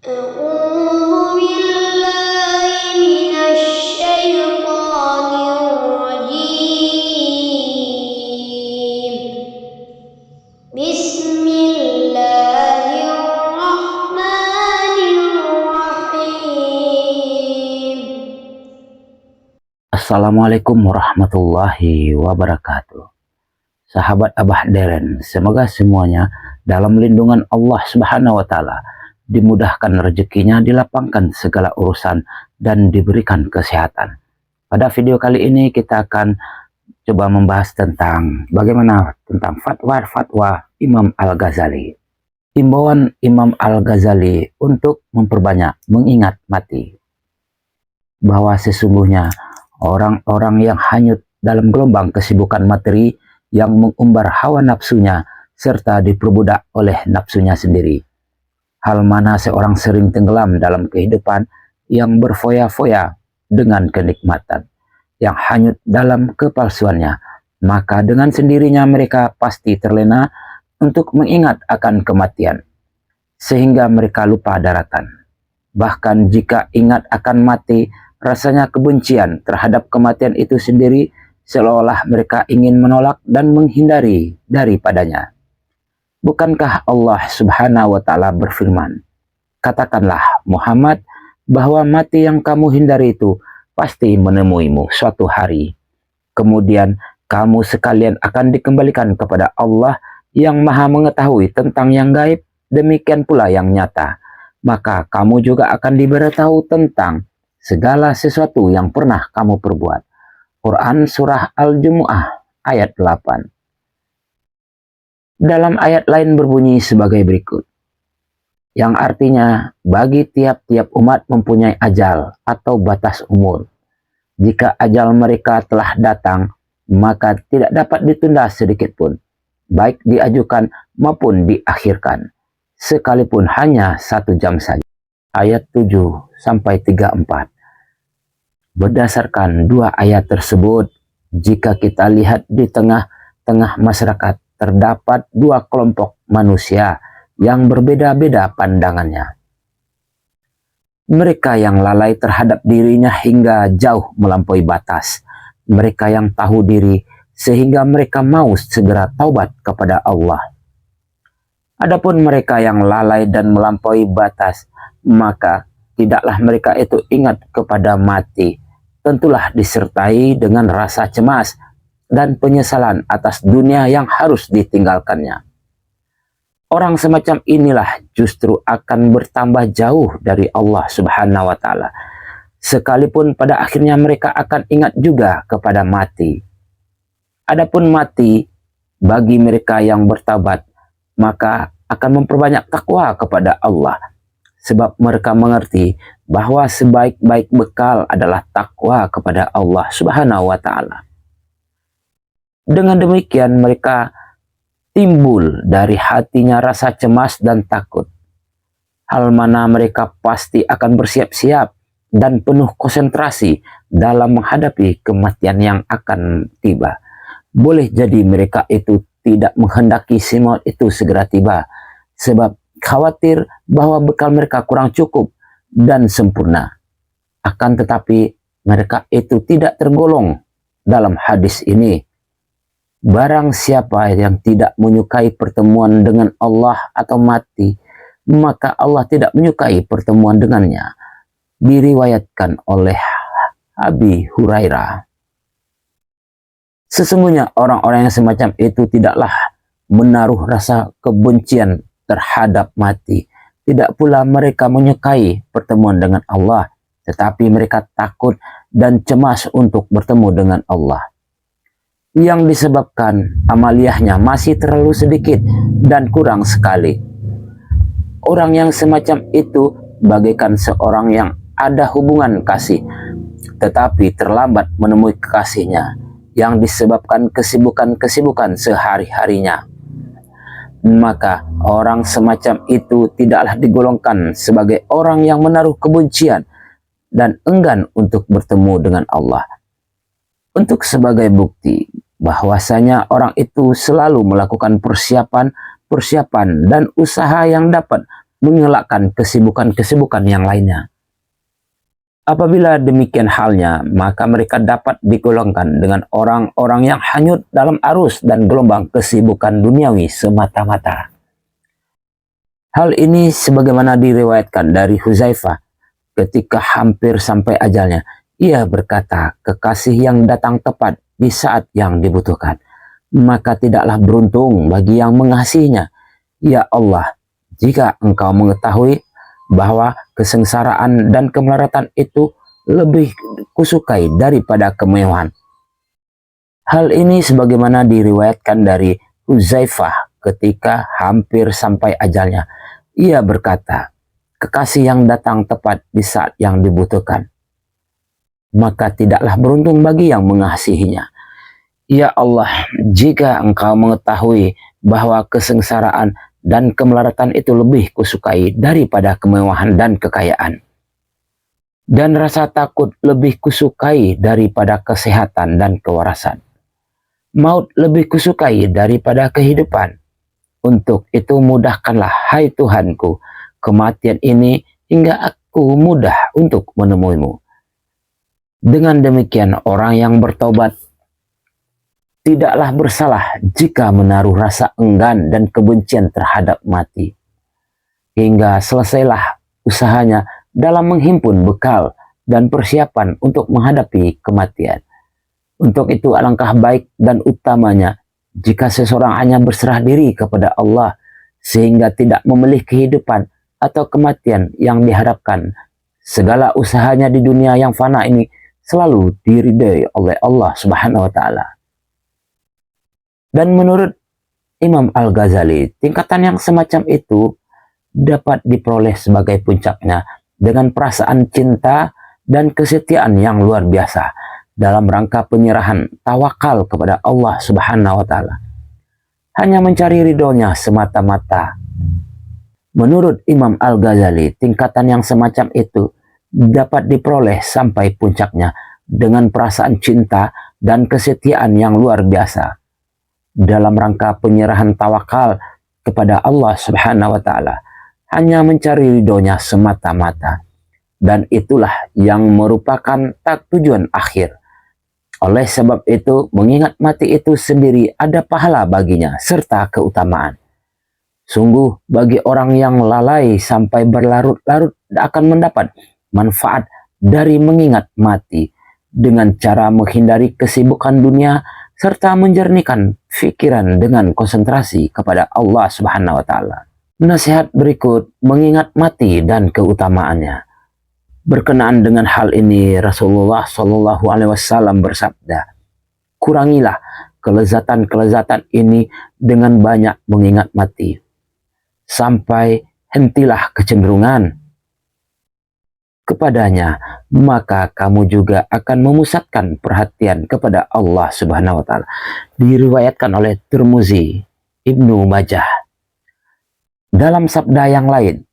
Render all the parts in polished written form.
أعوذ بالله من الشيطان الرجيم. بسم الله الرحمن الرحيم. Assalamualaikum warahmatullahi wabarakatuh. Sahabat Abah Deren, semoga semuanya dalam lindungan Allah Subhanahu wa Ta'ala, dimudahkan rezekinya, dilapangkan segala urusan, dan diberikan kesehatan. Pada video kali ini kita akan coba membahas tentang bagaimana tentang fatwa Imam Al-Ghazali. Himbauan Imam Al-Ghazali untuk memperbanyak mengingat mati, bahwa sesungguhnya orang-orang yang hanyut dalam gelombang kesibukan materi yang mengumbar hawa nafsunya serta diperbudak oleh nafsunya sendiri. Hal mana seorang sering tenggelam dalam kehidupan yang berfoya-foya dengan kenikmatan, yang hanyut dalam kepalsuannya, maka dengan sendirinya mereka pasti terlena untuk mengingat akan kematian, sehingga mereka lupa daratan. Bahkan jika ingat akan mati, rasanya kebencian terhadap kematian itu sendiri seolah-olah mereka ingin menolak dan menghindari daripadanya. Bukankah Allah Subhanahu wa Ta'ala berfirman, "Katakanlah Muhammad bahwa mati yang kamu hindari itu pasti menemuimu suatu hari. Kemudian kamu sekalian akan dikembalikan kepada Allah yang Maha mengetahui tentang yang gaib, demikian pula yang nyata. Maka kamu juga akan diberitahu tentang segala sesuatu yang pernah kamu perbuat." Quran Surah Al-Jumu'ah ayat 8. Dalam ayat lain berbunyi sebagai berikut, yang artinya bagi tiap-tiap umat mempunyai ajal atau batas umur. Jika ajal mereka telah datang, maka tidak dapat ditunda sedikit pun, baik diajukan maupun diakhirkan, sekalipun hanya 1 jam saja. Ayat 7-34. Berdasarkan dua ayat tersebut, jika kita lihat di tengah-tengah masyarakat, terdapat dua kelompok manusia yang berbeda-beda pandangannya. Mereka yang lalai terhadap dirinya hingga jauh melampaui batas. Mereka yang tahu diri sehingga mereka mau segera taubat kepada Allah. Adapun mereka yang lalai dan melampaui batas, maka tidaklah mereka itu ingat kepada mati. Tentulah disertai dengan rasa cemas dan penyesalan atas dunia yang harus ditinggalkannya. Orang semacam inilah justru akan bertambah jauh dari Allah Subhanahu wa Ta'ala, sekalipun pada akhirnya mereka akan ingat juga kepada mati. Adapun mati bagi mereka yang bertaubat, maka akan memperbanyak takwa kepada Allah, sebab mereka mengerti bahwa sebaik-baik bekal adalah takwa kepada Allah Subhanahu wa Ta'ala. Dengan demikian mereka timbul dari hatinya rasa cemas dan takut, hal mana mereka pasti akan bersiap-siap dan penuh konsentrasi dalam menghadapi kematian yang akan tiba. Boleh jadi mereka itu tidak menghendaki si maut itu segera tiba, sebab khawatir bahwa bekal mereka kurang cukup dan sempurna. Akan tetapi mereka itu tidak tergolong dalam hadis ini. Barang siapa yang tidak menyukai pertemuan dengan Allah atau mati, maka Allah tidak menyukai pertemuan dengannya. Diriwayatkan oleh Abi Hurairah. Sesungguhnya orang-orang yang semacam itu tidaklah menaruh rasa kebencian terhadap mati. Tidak pula mereka menyukai pertemuan dengan Allah, tetapi mereka takut dan cemas untuk bertemu dengan Allah, yang disebabkan amaliyahnya masih terlalu sedikit dan kurang sekali. Orang yang semacam itu bagaikan seorang yang ada hubungan kasih, tetapi terlambat menemui kekasihnya, yang disebabkan kesibukan-kesibukan sehari-harinya. Maka orang semacam itu tidaklah digolongkan sebagai orang yang menaruh kebencian dan enggan untuk bertemu dengan Allah. Untuk sebagai bukti bahwasanya orang itu selalu melakukan persiapan dan usaha yang dapat mengelakkan kesibukan-kesibukan yang lainnya. Apabila demikian halnya, maka mereka dapat digolongkan dengan orang-orang yang hanyut dalam arus dan gelombang kesibukan duniawi semata-mata. Hal ini sebagaimana diriwayatkan dari Huzaifah ketika hampir sampai ajalnya. Ia berkata, kekasih yang datang tepat di saat yang dibutuhkan, maka tidaklah beruntung bagi yang mengasihinya. Ya Allah, jika Engkau mengetahui bahwa kesengsaraan dan kemelaratan itu lebih kusukai daripada kemewahan. Hal ini sebagaimana diriwayatkan dari Huzaifah ketika hampir sampai ajalnya. Ia berkata, kekasih yang datang tepat di saat yang dibutuhkan, maka tidaklah beruntung bagi yang mengasihinya. Ya Allah, jika Engkau mengetahui bahwa kesengsaraan dan kemelaratan itu lebih kusukai daripada kemewahan dan kekayaan, dan rasa takut lebih kusukai daripada kesehatan dan kewarasan, maut lebih kusukai daripada kehidupan. Untuk itu mudahkanlah, hai Tuhanku, kematian ini hingga aku mudah untuk menemuimu. Dengan demikian orang yang bertobat tidaklah bersalah jika menaruh rasa enggan dan kebencian terhadap mati, hingga selesailah usahanya dalam menghimpun bekal dan persiapan untuk menghadapi kematian. Untuk itu alangkah baik dan utamanya jika seseorang hanya berserah diri kepada Allah sehingga tidak memilih kehidupan atau kematian yang diharapkan. Segala usahanya di dunia yang fana ini selalu diridai oleh Allah Subhanahu wa Ta'ala. Dan menurut Imam Al-Ghazali, tingkatan yang semacam itu dapat diperoleh sebagai puncaknya dengan perasaan cinta dan kesetiaan yang luar biasa dalam rangka penyerahan tawakal kepada Allah Subhanahu wa Ta'ala. Hanya mencari ridhonya semata-mata. Menurut Imam Al-Ghazali, tingkatan yang semacam itu dapat diperoleh sampai puncaknya dengan perasaan cinta dan kesetiaan yang luar biasa dalam rangka penyerahan tawakal kepada Allah Subhanahu wa Ta'ala, hanya mencari ridhonya semata-mata, dan itulah yang merupakan tujuan akhir. Oleh sebab itu, mengingat mati itu sendiri ada pahala baginya serta keutamaan. Sungguh bagi orang yang lalai sampai berlarut-larut akan mendapat manfaat dari mengingat mati dengan cara menghindari kesibukan dunia serta menjernihkan pikiran dengan konsentrasi kepada Allah Subhanahu wa Ta'ala. Nasihat berikut mengingat mati dan keutamaannya. Berkenaan dengan hal ini, Rasulullah Shallallahu Alaihi Wasallam bersabda, kurangilah kelezatan-kelezatan ini dengan banyak mengingat mati, sampai hentilah kecenderungan kepadanya, maka kamu juga akan memusatkan perhatian kepada Allah Subhanahu wa Ta'ala. Diriwayatkan oleh Tirmizi, Ibnu Majah. Dalam sabda yang lain,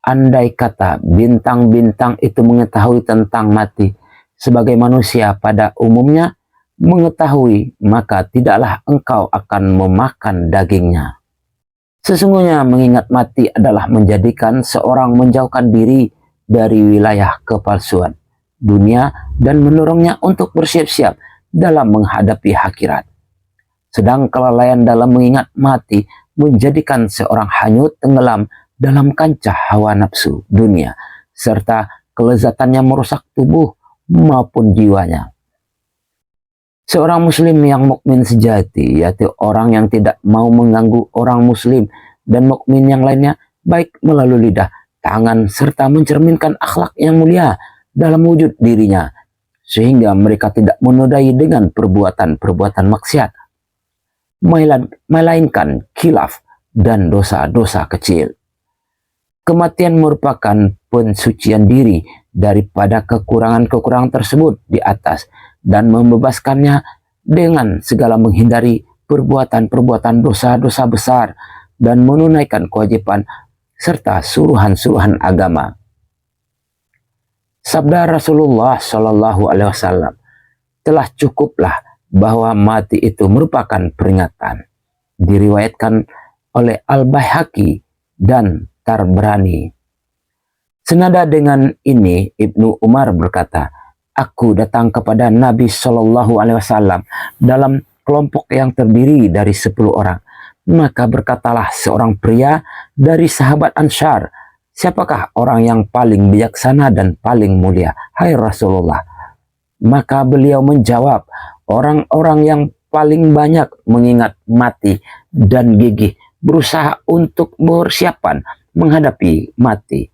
andai kata bintang-bintang itu mengetahui tentang mati sebagai manusia pada umumnya mengetahui, maka tidaklah engkau akan memakan dagingnya. Sesungguhnya mengingat mati adalah menjadikan seorang menjauhkan diri dari wilayah kepalsuan dunia dan mendorongnya untuk bersiap-siap dalam menghadapi akhirat. Sedang kelalaian dalam mengingat mati menjadikan seorang hanyut tenggelam dalam kancah hawa nafsu dunia, serta kelezatannya merusak tubuh maupun jiwanya. Seorang muslim yang mukmin sejati, yaitu orang yang tidak mau mengganggu orang muslim dan mukmin yang lainnya, baik melalui lidah, tangan, serta mencerminkan akhlak yang mulia dalam wujud dirinya, sehingga mereka tidak menodai dengan perbuatan-perbuatan maksiat, melainkan khilaf dan dosa-dosa kecil. Kematian merupakan pensucian diri daripada kekurangan-kekurangan tersebut di atas dan membebaskannya dengan segala menghindari perbuatan-perbuatan dosa-dosa besar dan menunaikan kewajiban serta suruhan-suruhan agama. Sabda Rasulullah Shallallahu Alaihi Wasallam, telah cukuplah bahwa mati itu merupakan peringatan. Diriwayatkan oleh Al-Baihaqi dan ingkar berani. Senada dengan ini, Ibnu Umar berkata, aku datang kepada Nabi Shallallahu Alaihi Wasallam dalam kelompok yang terdiri dari 10 orang. Maka berkatalah seorang pria dari sahabat Ansyar, siapakah orang yang paling bijaksana dan paling mulia, hai Rasulullah? Maka beliau menjawab, orang-orang yang paling banyak mengingat mati dan gigih berusaha untuk bersiapan menghadapi mati.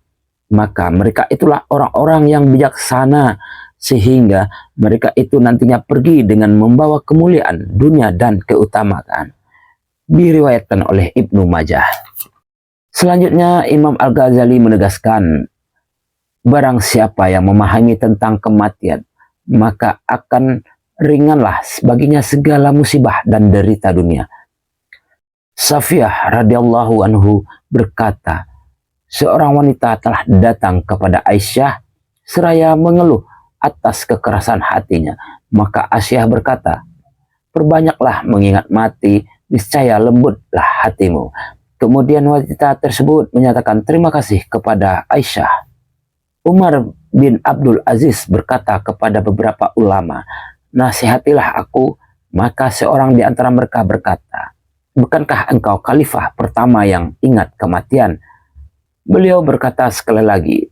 Maka mereka itulah orang-orang yang bijaksana, sehingga mereka itu nantinya pergi dengan membawa kemuliaan dunia dan keutamaan. Diriwayatkan oleh Ibnu Majah. Selanjutnya Imam Al-Ghazali menegaskan, barang siapa yang memahami tentang kematian, maka akan ringanlah baginya segala musibah dan derita dunia. Safiyah radhiyallahu anhu berkata, seorang wanita telah datang kepada Aisyah seraya mengeluh atas kekerasan hatinya. Maka Aisyah berkata, perbanyaklah mengingat mati, niscaya lembutlah hatimu. Kemudian wanita tersebut menyatakan terima kasih kepada Aisyah. Umar bin Abdul Aziz berkata kepada beberapa ulama, nasihatilah aku. Maka seorang di antara mereka berkata, bukankah engkau khalifah pertama yang ingat kematian? Beliau berkata sekali lagi,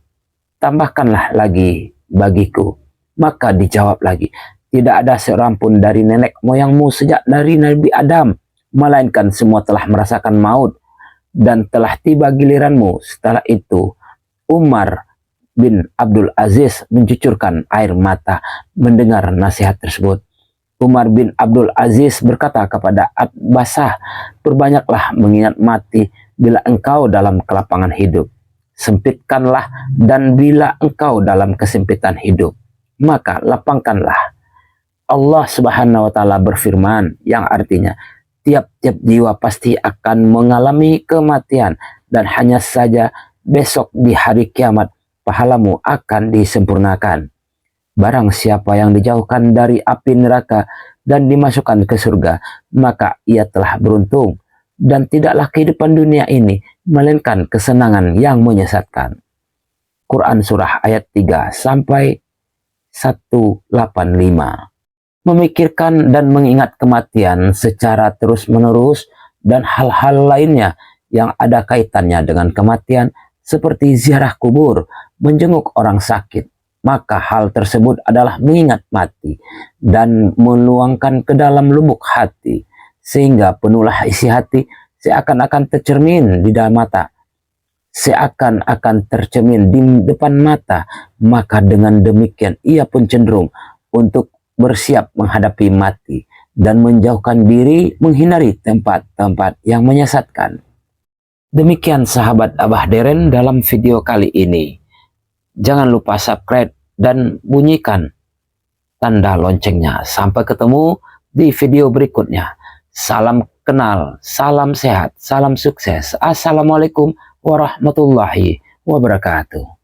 tambahkanlah lagi bagiku. Maka dijawab lagi, tidak ada seorang pun dari nenek moyangmu sejak dari Nabi Adam, melainkan semua telah merasakan maut dan telah tiba giliranmu. Setelah itu Umar bin Abdul Aziz mencucurkan air mata mendengar nasihat tersebut. Umar bin Abdul Aziz berkata kepada Atbasah, perbanyaklah mengingat mati bila engkau dalam kelapangan hidup. Sempitkanlah, dan bila engkau dalam kesempitan hidup, maka lapangkanlah. Allah Subhanahu wa Ta'ala berfirman, yang artinya tiap-tiap jiwa pasti akan mengalami kematian, dan hanya saja besok di hari kiamat pahalamu akan disempurnakan. Barang siapa yang dijauhkan dari api neraka dan dimasukkan ke surga, maka ia telah beruntung, dan tidaklah kehidupan dunia ini melainkan kesenangan yang menyesatkan. Quran Surah ayat 3 sampai 185. Memikirkan dan mengingat kematian secara terus-menerus dan hal-hal lainnya yang ada kaitannya dengan kematian seperti ziarah kubur, menjenguk orang sakit, maka hal tersebut adalah mengingat mati dan menuangkan ke dalam lubuk hati, sehingga penuhlah isi hati seakan-akan tercermin di dalam mata, seakan-akan tercermin di depan mata. Maka dengan demikian ia pun cenderung untuk bersiap menghadapi mati dan menjauhkan diri menghindari tempat-tempat yang menyesatkan. Demikian sahabat Abah Deren dalam video kali ini. Jangan lupa subscribe dan bunyikan tanda loncengnya. Sampai ketemu di video berikutnya. Salam kenal, salam sehat, salam sukses. Assalamualaikum warahmatullahi wabarakatuh.